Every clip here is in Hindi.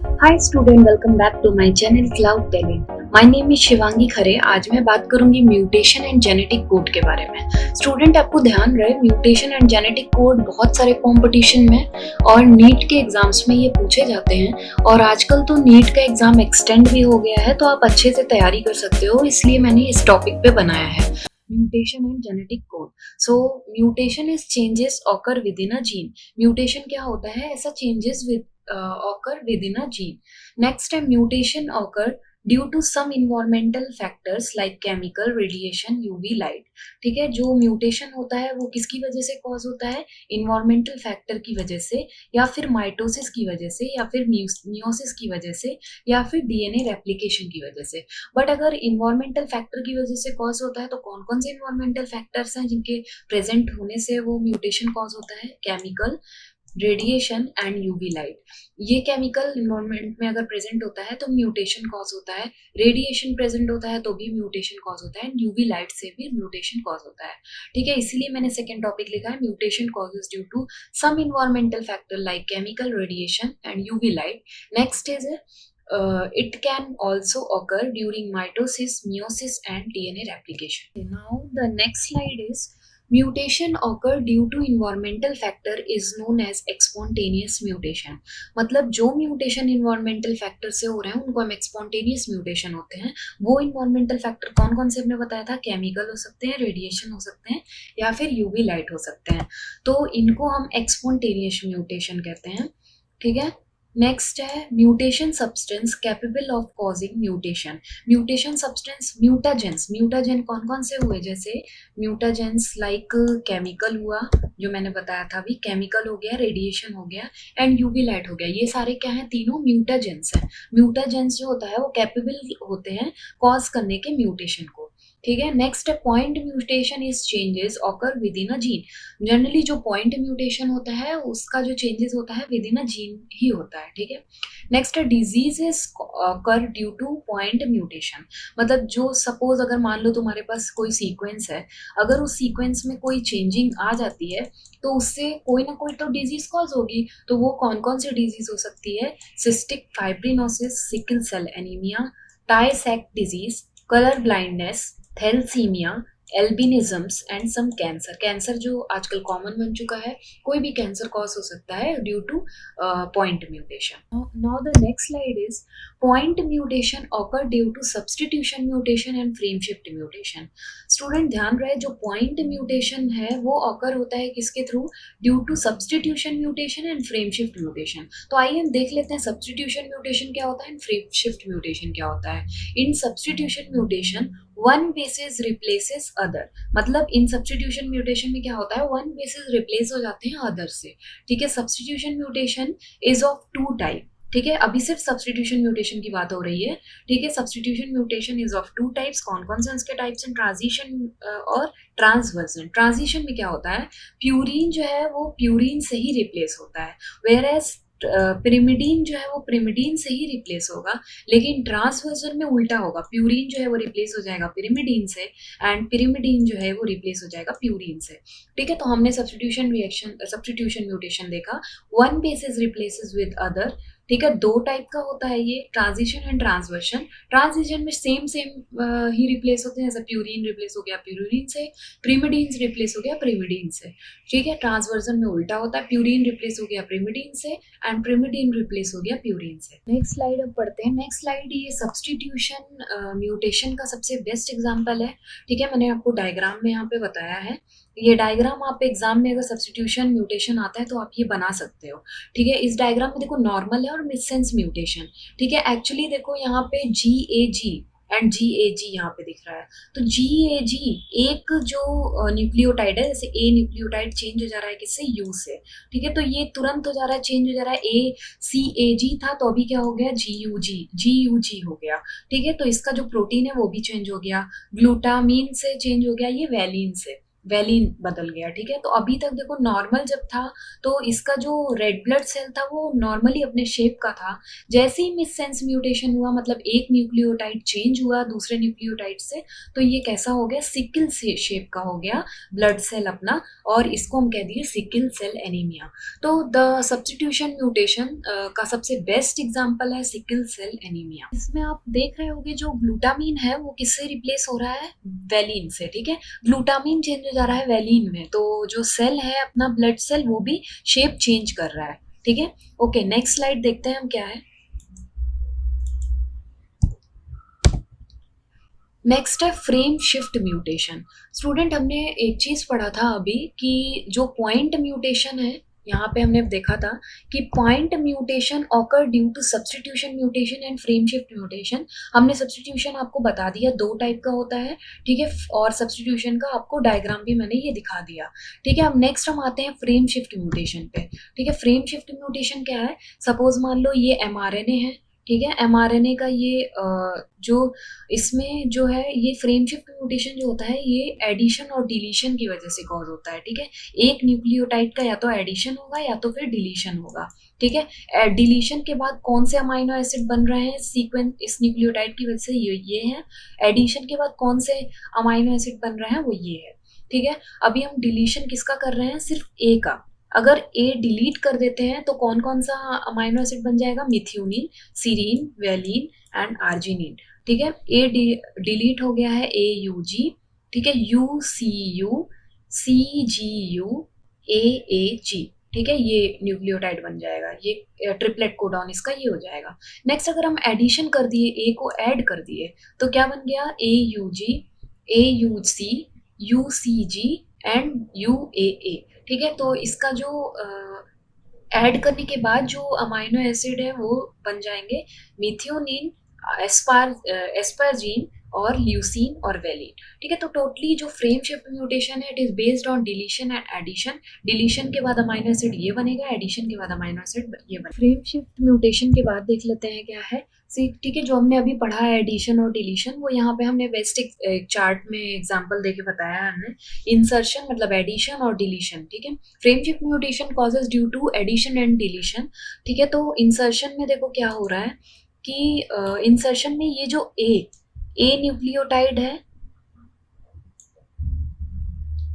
Hi student, welcome back to my channel cloud talent. My name is Shivangi Khare. आज मैं बात करूंगी म्यूटेशन एंड जेनेटिक कोड के बारे में। स्टूडेंट, आपको ध्यान रहे म्यूटेशन एंड जेनेटिक कोड बहुत सारे कंपटीशन में और नीट के एग्जाम्स में ये पूछे जाते हैं। और आजकल तो नीट का एग्जाम एक्सटेंड भी हो गया है, तो आप अच्छे से तैयारी कर सकते हो, इसलिए मैंने इस टॉपिक पे बनाया है mutation and genetic code. So mutation is changes occur with in a gene. Mutation क्या होता है? ऐसा changes with occur within a gene. Next है mutation occur due to some environmental factors like chemical, radiation, UV light. ठीक है, जो म्यूटेशन होता है वो किसकी वजह से कॉज होता है? इन्वायरमेंटल फैक्टर की वजह से, या फिर माइटोसिस की वजह से, या फिर मियोसिस की वजह से, या फिर डीएनए रेप्लिकेशन की वजह से। बट अगर इन्वायरमेंटल फैक्टर की वजह से कॉज होता है तो कौन कौन से इन्वायरमेंटल फैक्टर्स हैं जिनके प्रेजेंट होने से वो म्यूटेशन कॉज होता है? Chemical, radiation and UV light. ये केमिकल इन्वायरमेंट में अगर प्रेजेंट होता है तो म्यूटेशन कॉज होता है, रेडिएशन प्रेजेंट होता है तो भी म्यूटेशन कॉज होता है, एंड यूवी लाइट से भी म्यूटेशन कॉज होता है। ठीक है, इसीलिए मैंने सेकेंड टॉपिक लिखा है mutation causes due to some environmental factor like chemical, radiation and UV light. Next is it can also occur during mitosis, meiosis and DNA replication. Now the next slide is mutation occur due to environmental factor is known as spontaneous mutation. मतलब जो म्यूटेशन इन्वायरमेंटल फैक्टर से हो रहे हैं उनको हम एक्सपोंटेनियस म्यूटेशन होते हैं। वो इन्वायरमेंटल फैक्टर कौन कौन से हमने बताया था? केमिकल हो सकते हैं, रेडिएशन हो सकते हैं, या फिर यूवी लाइट हो सकते हैं। तो इनको हम एक्सपोंटेनियस म्यूटेशन कहते हैं। ठीक है, नेक्स्ट है mutation substance capable of causing mutation. Mutation substance, mutagens. Mutagen कौन कौन से हुए? जैसे म्यूटाजेंस लाइक केमिकल हुआ, जो मैंने बताया था अभी, केमिकल हो गया, रेडिएशन हो गया एंड यूवी लाइट हो गया। ये सारे क्या हैं? तीनों म्यूटाजेंस हैं। म्यूटाजेंस जो होता है वो कैपेबल होते हैं कॉज करने के म्यूटेशन को। ठीक है, नेक्स्ट है point mutation is changes occur with in a gene. Generally जो पॉइंट म्यूटेशन होता है उसका जो चेंजेस होता है विद इन अ जीन ही होता है। ठीक है, नेक्स्ट है diseases occur due to point mutation. मतलब जो सपोज अगर मान लो तुम्हारे पास कोई सीक्वेंस है, अगर उस सीक्वेंस में कोई चेंजिंग आ जाती है तो उससे कोई ना कोई तो डिजीज कॉज होगी। तो वो कौन कौन सी डिजीज हो सकती है? Cystic fibrosis, sickle cell anaemia, Tay Sachs disease, colour blindness, thalassaemia, albinisms and some cancer. Cancer जो आजकल कॉमन बन चुका है, कोई भी कैंसर कॉज हो सकता है due to point mutation. Now the next slide is point mutation occur due to substitution mutation and frame shift mutation. Student ध्यान रहे, जो पॉइंट म्यूटेशन है वो ऑकर होता है किसके through? Due to substitution mutation and frame shift mutation. तो आइए हम देख लेते हैं सब्स्टिट्यूशन म्यूटेशन क्या होता है एंड फ्रेम शिफ्ट म्यूटेशन क्या होता है। In substitution mutation one bases replaces other. मतलब इन सब्स्टिट्यूशन म्यूटेशन में क्या होता है? वन बेसिस रिप्लेस हो जाते हैं अदर से। ठीक है, substitution mutation is of two type. ठीक है, अभी सिर्फ सब्स्टिट्यूशन म्यूटेशन की बात हो रही है। ठीक है, substitution mutation is of two types. कौन कौन से उसके टाइप्स हैं? ट्रांजिशन और ट्रांसवर्जन। ट्रांजिशन में क्या होता है? प्यूरिन जो है वो प्यूरिन से ही रिप्लेस होता है, वेयर एज पिरिमिडीन जो है वो पिरिमिडीन से ही रिप्लेस होगा। लेकिन ट्रांसवर्जन में उल्टा होगा, प्यूरिन जो है वो रिप्लेस हो जाएगा पिरिमिडीन से एंड पिरिमिडीन जो है वो रिप्लेस हो जाएगा प्यूरिन से। ठीक है, तो हमने सब्स्टिट्यूशन म्यूटेशन देखा, one bases replaces with other. ठीक है, दो टाइप का होता है ये, ट्रांजिशन एंड ट्रांसवर्शन। ट्रांजिशन में सेम ही रिप्लेस होते हैं, जैसे प्यूरिन रिप्लेस हो गया प्यूरिन से, प्रिमिडीन रिप्लेस हो गया प्रिमिडीन से। ठीक है, ट्रांसवर्जन में उल्टा होता है, प्यूरिन रिप्लेस हो गया प्रिमिडीन से एंड प्रिमिडीन रिप्लेस हो गया प्यूरिन से। नेक्स्ट स्लाइड अब पढ़ते हैं। नेक्स्ट स्लाइड ये सब्स्टिट्यूशन म्यूटेशन का सबसे बेस्ट एग्जांपल है। ठीक है, मैंने आपको डायग्राम में यहाँ पे बताया है। ये डायग्राम आप एग्जाम में अगर सब्स्टिट्यूशन म्यूटेशन आता है तो आप ये बना सकते हो। ठीक है, इस डायग्राम में देखो नॉर्मल है और मिससेंस म्यूटेशन। ठीक है, एक्चुअली देखो यहाँ पे GAG एंड GAG यहाँ पे दिख रहा है। तो GAG एक जो न्यूक्लियोटाइड है, जैसे A न्यूक्लियोटाइड चेंज हो जा रहा है किससे? U से। ठीक है, तो ये तुरंत हो जा रहा है, चेंज हो जा रहा है। ACAG था तो अभी क्या हो गया? GUG हो गया। ठीक है, तो इसका जो प्रोटीन है वो भी चेंज हो गया, ग्लूटामीन से चेंज हो गया ये वैलिन से। वैलिन बदल गया, ठीक है। तो अभी तक देखो नॉर्मल जब था तो इसका जो रेड ब्लड सेल था वो नॉर्मली अपने शेप का था। जैसे ही मिससेंस म्यूटेशन हुआ, मतलब एक न्यूक्लियोटाइड चेंज हुआ दूसरे न्यूक्लियोटाइड से, तो ये कैसा हो गया, सिकल से शेप का हो गया ब्लड सेल अपना, और इसको हम कह दिए सिकल सेल एनीमिया। तो द सब्स्टिट्यूशन म्यूटेशन का सबसे बेस्ट एग्जांपल है सिकल सेल एनीमिया। इसमें आप देख रहे होंगे जो ग्लूटामीन है वो किससे रिप्लेस हो रहा है, वैलिन से, ठीक है। ग्लूटामीन चेंज हो जा रहा है वैलिन में, तो जो सेल है अपना ब्लड सेल वो भी शेप चेंज कर रहा है, ठीक है। ओके, नेक्स्ट स्लाइड देखते हैं हम क्या है। नेक्स्ट है फ्रेम शिफ्ट म्यूटेशन। स्टूडेंट हमने एक चीज पढ़ा था अभी कि जो पॉइंट म्यूटेशन है, यहाँ पे हमने देखा था कि point mutation occur due to substitution mutation and frame shift mutation. हमने सब्स्टिट्यूशन आपको बता दिया 2 टाइप का होता है, ठीक है, और सब्स्टिट्यूशन का आपको डायग्राम भी मैंने ये दिखा दिया, ठीक है। अब नेक्स्ट हम आते हैं फ्रेम शिफ्ट म्यूटेशन पे, ठीक है। फ्रेम शिफ्ट म्यूटेशन क्या है, सपोज मान लो ये mRNA है, ठीक है। mRNA का ये जो इसमें जो है ये फ्रेम शिफ्ट म्यूटेशन जो होता है ये एडिशन और डिलीशन की वजह से कॉज होता है, ठीक है। एक न्यूक्लियोटाइड का या तो एडिशन होगा या तो फिर डिलीशन होगा, ठीक है। डिलीशन के बाद कौन से अमाइनो एसिड बन रहे हैं सीक्वेंस इस न्यूक्लियोटाइड की वजह से ये है। एडिशन के बाद कौन से अमाइनो एसिड बन रहे हैं वो ये है, ठीक है। अभी हम डिलीशन किसका कर रहे हैं, सिर्फ ए का। अगर ए डिलीट कर देते हैं तो कौन कौन सा अमाइनो एसिड बन जाएगा, methionine, serine, valine and arginine, ठीक है। ए डिलीट हो गया है AUG, ठीक है, UCU, CGU, AAG, ठीक है। ये न्यूक्लियोटाइड बन जाएगा, ये ट्रिपलेट कोडॉन इसका ये हो जाएगा। नेक्स्ट अगर हम एडिशन कर दिए, ए को ऐड कर दिए तो क्या बन गया, AUG, AUC, UCG and UAA, ठीक है। तो इसका जो ऐड करने के बाद जो अमाइनो एसिड है वो बन जाएंगे मिथ्योनिन, एस्पार्जीन और ल्यूसीन और वैलिन, ठीक है। तो टोटली जो फ्रेम शिफ्ट म्यूटेशन है it is based on deletion and addition. Deletion के बाद अमाइनो एसिड ये बनेगा, एडिशन के बाद अमाइनो एसिड ये बनेगा। फ्रेम शिफ्ट म्यूटेशन के बाद देख लेते हैं क्या है, ठीक है। जो हमने अभी पढ़ा है एडिशन और डिलीशन, वो यहाँ पे हमने बेस्ट एक चार्ट में एग्जांपल देके बताया है हमने। इंसर्शन मतलब एडिशन और डिलीशन, ठीक है। Frame shift mutation causes due to addition and deletion, ठीक है। तो इंसर्शन में देखो क्या हो रहा है कि इंसर्शन में ये जो ए न्यूक्लियोटाइड है,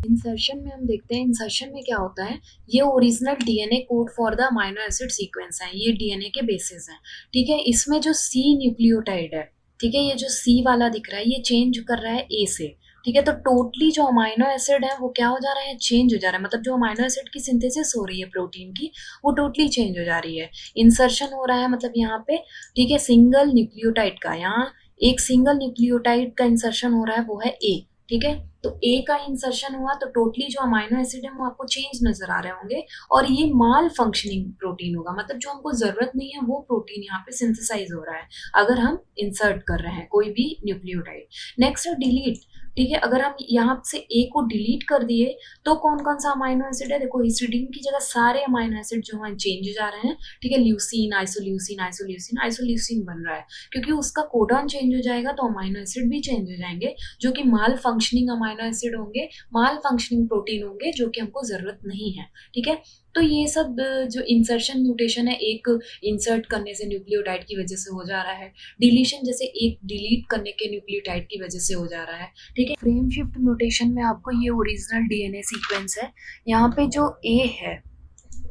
इंसर्शन में हम देखते हैं इंसर्शन में क्या होता है, ये original DNA code for the amino acid sequence है, ये डीएनए के बेसिस हैं, ठीक है। इसमें जो सी न्यूक्लियोटाइड है, ठीक है, ये जो सी वाला दिख रहा है ये चेंज कर रहा है ए से, ठीक है। तो टोटली जो अमाइनो एसिड है वो क्या हो जा रहा है, चेंज हो जा रहा है। मतलब जो अमाइनो एसिड की सिंथेसिस हो रही है प्रोटीन की वो टोटली चेंज हो जा रही है। इंसर्शन हो रहा है मतलब यहाँ पे, ठीक है, सिंगल न्यूक्लियोटाइड का, यहाँ एक सिंगल न्यूक्लियोटाइड का इंसर्शन हो रहा है वो है ए, ठीक है। तो ए का इंसर्शन हुआ तो टोटली जो अमाइनो एसिड है वो आपको चेंज नजर आ रहे होंगे, और ये माल फंक्शनिंग प्रोटीन होगा, मतलब जो हमको जरूरत नहीं है वो प्रोटीन यहाँ पे सिंथेसाइज हो रहा है अगर हम इंसर्ट कर रहे हैं कोई भी न्यूक्लियोटाइड। नेक्स्ट है डिलीट, ठीक है। अगर हम यहाँ से ए को डिलीट कर दिए तो कौन कौन सा अमाइनो एसिड है, देखो हिस्टिडीन की जगह सारे अमाइनो एसिड जो है चेंज हो जा रहे हैं, ठीक है। ल्यूसीन, आइसोल्यूसिन, आइसोल्यूसिन, आइसोल्यूसिन बन रहा है, क्योंकि उसका कोडॉन चेंज हो जाएगा तो अमाइनो एसिड भी चेंज हो जाएंगे, जो कि माल फंक्शनिंग अमाइनो एसिड होंगे, माल फंक्शनिंग प्रोटीन होंगे, जो कि हमको जरूरत नहीं है, ठीक है। तो ये सब जो इंसर्शन म्यूटेशन है एक इंसर्ट करने से न्यूक्लियोटाइड की वजह से हो जा रहा है, डिलीशन जैसे एक डिलीट करने के न्यूक्लियोटाइड की वजह से हो जा रहा है, ठीक है। फ्रेम शिफ्ट म्यूटेशन में आपको ये ओरिजिनल डीएनए सीक्वेंस है, यहाँ पे जो ए है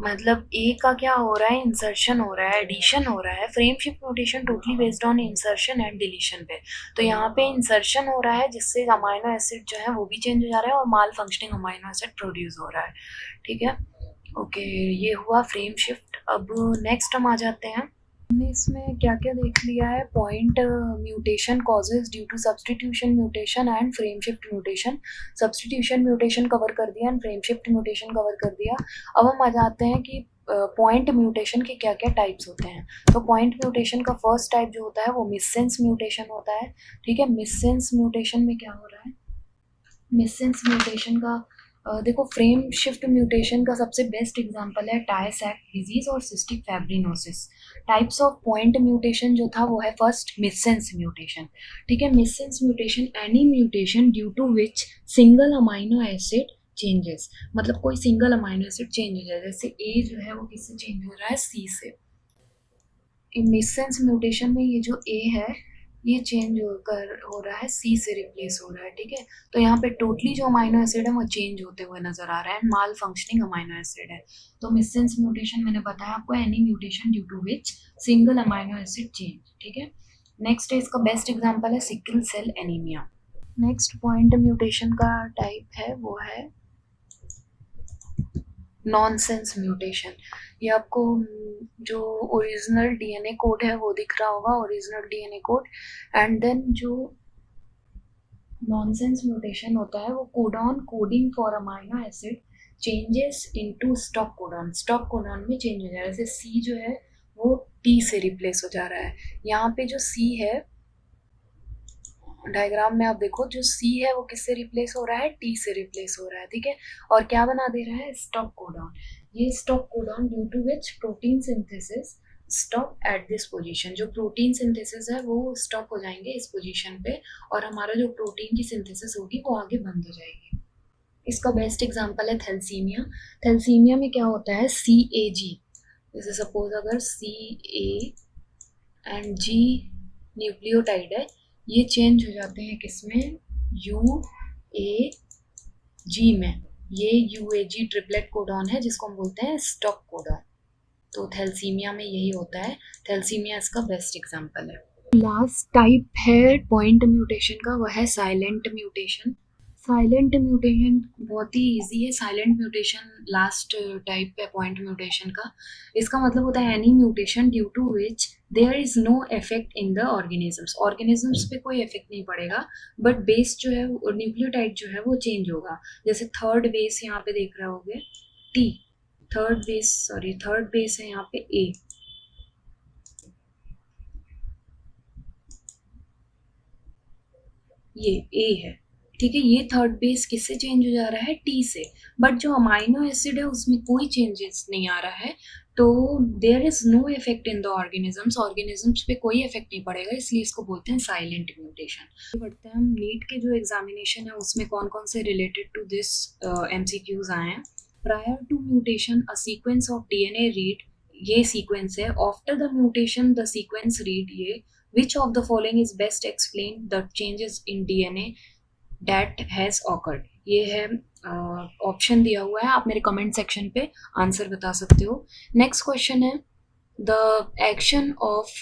मतलब ए का क्या हो रहा है, इंसर्शन हो रहा है, एडिशन हो रहा है। Frame shift mutation totally based on insertion and deletion पे, तो यहाँ पे इंसर्शन हो रहा है जिससे अमाइनो एसिड जो है वो भी चेंज हो जा रहा है और माल फंक्शनिंग अमाइनो एसिड प्रोड्यूस हो रहा है, ठीक है। ओके, ये हुआ फ्रेम शिफ्ट। अब नेक्स्ट हम आ जाते हैं, हमने इसमें क्या क्या देख लिया है, point mutation causes due to substitution mutation and frame shift mutation. Substitution mutation cover कर दिया and frame shift mutation cover कर दिया। अब हम आ जाते हैं कि पॉइंट म्यूटेशन के क्या क्या टाइप्स होते हैं। तो पॉइंट म्यूटेशन का फर्स्ट टाइप जो होता है वो मिससेंस म्यूटेशन होता है, ठीक है। मिससेंस म्यूटेशन में क्या हो रहा है, मिससेंस म्यूटेशन का देखो फ्रेम शिफ्ट म्यूटेशन का सबसे बेस्ट एग्जांपल है टाई सैक डिजीज और cystic fibrosis. Types of point mutation जो था वो है फर्स्ट मिससेंस म्यूटेशन। ठीक है, missense mutation any mutation due to which single amino acid changes, मतलब कोई सिंगल अमाइनो एसिड चेंज हो जाए, जैसे ए जो है वो किससे चेंज हो रहा है, सी से। इन मिससेंस म्यूटेशन में ये जो ए है ये चेंज हो रहा है सी से रिप्लेस हो रहा है। ठीक है, तो यहाँ पे टोटली जो अमाइनो एसिड है वो चेंज होते हुए नजर आ रहा है, माल फंक्शनिंग अमाइनो एसिड है। तो मिससेंस म्यूटेशन मैंने बताया आपको, any mutation due to which single amino acid change. ठीक है, नेक्स्ट है इसका बेस्ट एग्जांपल है sickle cell anaemia. Next point mutation का टाइप है वो है नॉनसेंस म्यूटेशन। ये आपको जो ओरिजिनल डीएनए कोड है वो दिख रहा होगा, original DNA code, and then जो नॉनसेंस म्यूटेशन होता है वो codon coding for amino acid changes into stop codon, stop codon में चेंज हो जा रहा है। जैसे सी जो है वो टी से रिप्लेस हो जा रहा है। यहाँ पे जो सी है डायग्राम में आप देखो, जो सी है वो किससे रिप्लेस हो रहा है, टी से रिप्लेस हो रहा है। ठीक है, और क्या बना दे रहा है, स्टॉप कोडॉन। ये stop codon due to which protein synthesis stop at this position, जो प्रोटीन सिंथेसिस है वो स्टॉप हो जाएंगे इस पोजीशन पे, और हमारा जो प्रोटीन की सिंथेसिस होगी वो आगे बंद हो जाएगी। इसका बेस्ट एग्जांपल है थैलेसीमिया। थैलेसीमिया में क्या होता है, सी ए जी, जैसे सपोज अगर सी ए एंड जी न्यूक्लियोटाइड है, ये चेंज हो जाते हैं किसमें, यू ए जी में। ये U A G triplet codon है जिसको हम बोलते हैं स्टॉप कोडॉन। तो थैलेसीमिया में यही होता है, थैलेसीमिया इसका बेस्ट एग्जांपल है। लास्ट टाइप है पॉइंट म्यूटेशन का, वह है साइलेंट म्यूटेशन। साइलेंट म्यूटेशन बहुत ही इजी है। साइलेंट म्यूटेशन लास्ट टाइप है पॉइंट म्यूटेशन का। इसका मतलब होता है any mutation due to which there is no effect in the organisms, organisms पे कोई इफेक्ट नहीं पड़ेगा, बट बेस जो है न्यूक्लियोटाइड जो है वो चेंज होगा। जैसे थर्ड बेस यहाँ पे देख रहे होगे टी, थर्ड बेस है यहाँ पे ए, ये ए है। ठीक है, ये थर्ड बेस किससे चेंज हो जा रहा है, टी से, बट जो अमाइनो एसिड है उसमें कोई चेंजेस नहीं आ रहा है, तो there is no effect in the organisms, organisms पे कोई इफेक्ट नहीं पड़ेगा, इसलिए इसको बोलते हैं साइलेंट म्यूटेशन। बढ़ते हैं हम नीट के जो एग्जामिनेशन है उसमें कौन कौन से रिलेटेड टू दिस एमसीक्यूज आए हैं। Prior to mutation a sequence of DNA read, ये सीक्वेंस है। After the mutation the sequence read, ये which of the following is best explain the changes in DNA that has occurred, ये है ऑप्शन दिया हुआ है, आप मेरे कमेंट सेक्शन पे आंसर बता सकते हो। नेक्स्ट क्वेश्चन है the action of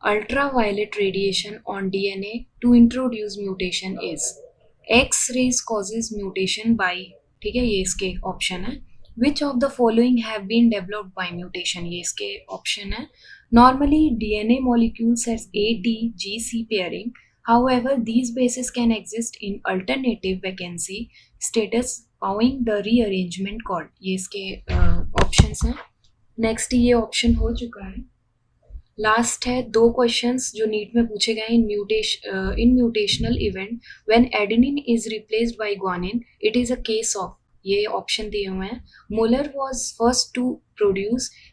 ultraviolet radiation on DNA to introduce mutation is, X rays causes mutation by, ठीक है ये इसके ऑप्शन है। Which of the following have been developed by mutation, ये इसके ऑप्शन है। Normally DNA molecules has A, T, G, C pairing. However, these bases can exist in alternative vacancy status following the rearrangement called, ये इसके ऑप्शंस हैं। नेक्स्ट ये ऑप्शन हो चुका है। लास्ट है दो क्वेश्चंस जो नीट में पूछे गए in mutational event when adenine is replaced by guanine, it is a case of, ये ऑप्शन दिए हुए हैं। Muller was first to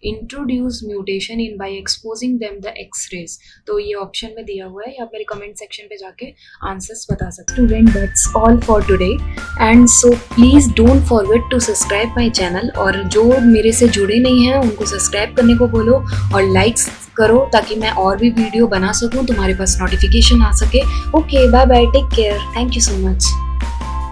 introduce mutation in by exposing them the X-rays, तो ये ऑप्शन में दिया हुआ है, या मेरे कमेंट सेक्शन पे जाके आंसर्स बता सकते हो। Student, that's all for today and so please don't forget to subscribe my channel, और जो मेरे से जुड़े नहीं हैं उनको सब्सक्राइब करने को बोलो और लाइक्स करो ताकि मैं और भी वीडियो बना सकूं, तुम्हारे पास नोटिफिकेशन आ सके। Okay, bye bye, take care, thank you so much.